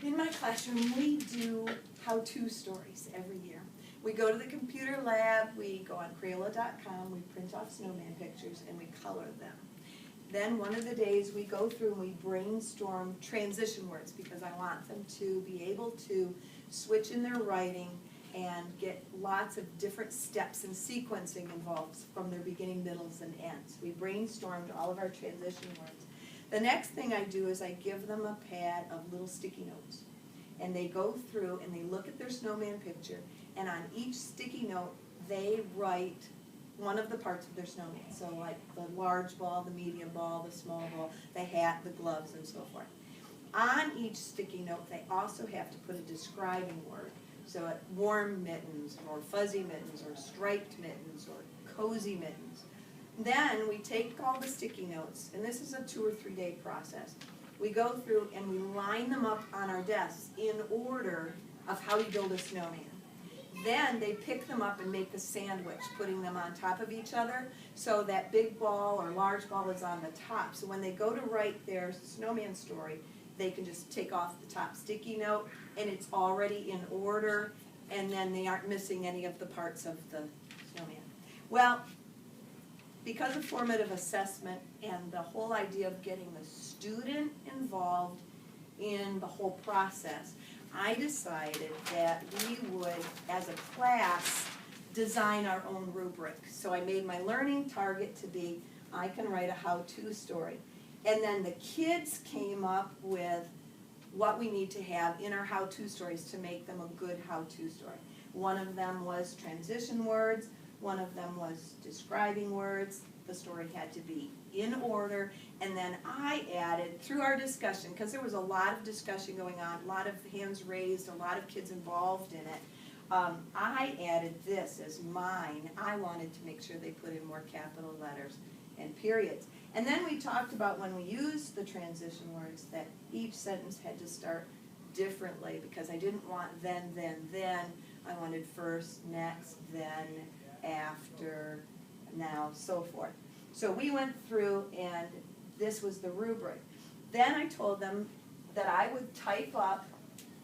In my classroom, we do how-to stories every year. We go to the computer lab, we go on Crayola.com, we print off snowman pictures, and we color them. Then one of the days we go through and we brainstorm transition words because I want them to be able to switch in their writing and get lots of different steps and sequencing involved from their beginning, middles, and ends. We brainstormed all of our transition words. The next thing I do is I give them a pad of little sticky notes. And they go through and they look at their snowman picture, and on each sticky note they write one of the parts of their snowman. So like the large ball, the medium ball, the small ball, the hat, the gloves, and so forth. On each sticky note they also have to put a describing word. So warm mittens, or fuzzy mittens, or striped mittens, or cozy mittens. Then we take all the sticky notes, and this is a 2 or 3 day process. We go through and we line them up on our desks in order of how you build a snowman. Then they pick them up and make a sandwich, putting them on top of each other, so that big ball or large ball is on the top. So when they go to write their snowman story, they can just take off the top sticky note, and it's already in order, and then they aren't missing any of the parts of the snowman. Well, because of formative assessment and the whole idea of getting the student involved in the whole process, I decided that we would, as a class, design our own rubric. So I made my learning target to be, I can write a how-to story. And then the kids came up with what we need to have in our how-to stories to make them a good how-to story. One of them was transition words. One of them was describing words. The story had to be in order. And then I added, through our discussion, because there was a lot of discussion going on, a lot of hands raised, a lot of kids involved in it, I added this as mine. I wanted to make sure they put in more capital letters and periods. And then we talked about when we used the transition words that each sentence had to start differently, because I didn't want then. I wanted first, next, then, after, now, so forth. So we went through, and this was the rubric. Then I told them that I would type up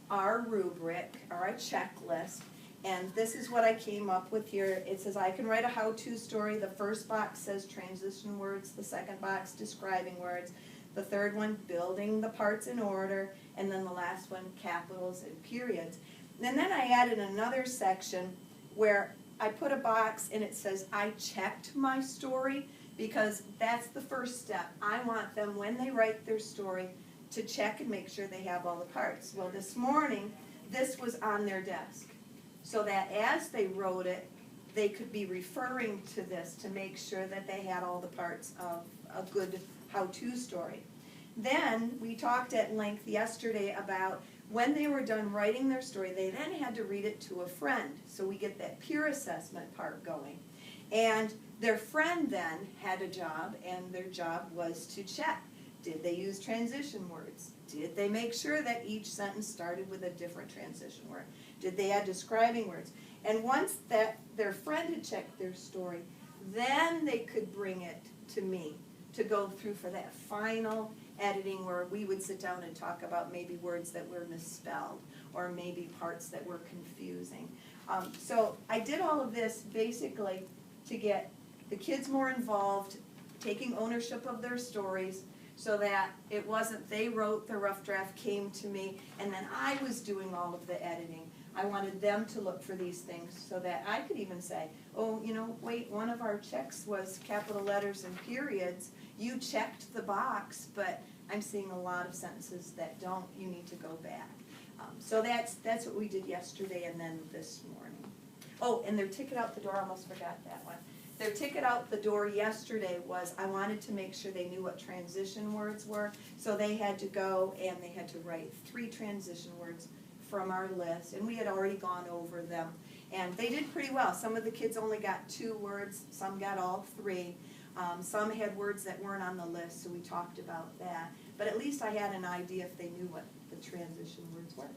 our rubric, or our checklist, and this is what I came up with here. It says I can write a how-to story. The first box says transition words, the second box describing words, the third one building the parts in order, and then the last one capitals and periods. And then I added another section where I put a box and it says I checked my story, because that's the first step. I want them, when they write their story, to check and make sure they have all the parts. Well, this morning, this was on their desk, so that as they wrote it, they could be referring to this to make sure that they had all the parts of a good how-to story. Then we talked at length yesterday about when they were done writing their story, they then had to read it to a friend. So we get that peer assessment part going. And their friend then had a job, and their job was to check. Did they use transition words? Did they make sure that each sentence started with a different transition word? Did they add describing words? And once that their friend had checked their story, then they could bring it to me to go through for that final editing, where we would sit down and talk about maybe words that were misspelled or maybe parts that were confusing. So I did all of this basically to get the kids more involved, taking ownership of their stories, so that it wasn't they wrote the rough draft, came to me, and then I was doing all of the editing. I wanted them to look for these things so that I could even say, oh, you know, wait, one of our checks was capital letters and periods. You checked the box, but I'm seeing a lot of sentences that don't. You need to go back. So that's what we did yesterday and then this morning. Oh, and their ticket out the door, I almost forgot that one. Their ticket out the door yesterday was, I wanted to make sure they knew what transition words were, so they had to go and they had to write 3 transition words from our list, and we had already gone over them, and they did pretty well. Some of the kids only got 2 words, some got all 3. Some had words that weren't on the list, so we talked about that. But at least I had an idea if they knew what the transition words were.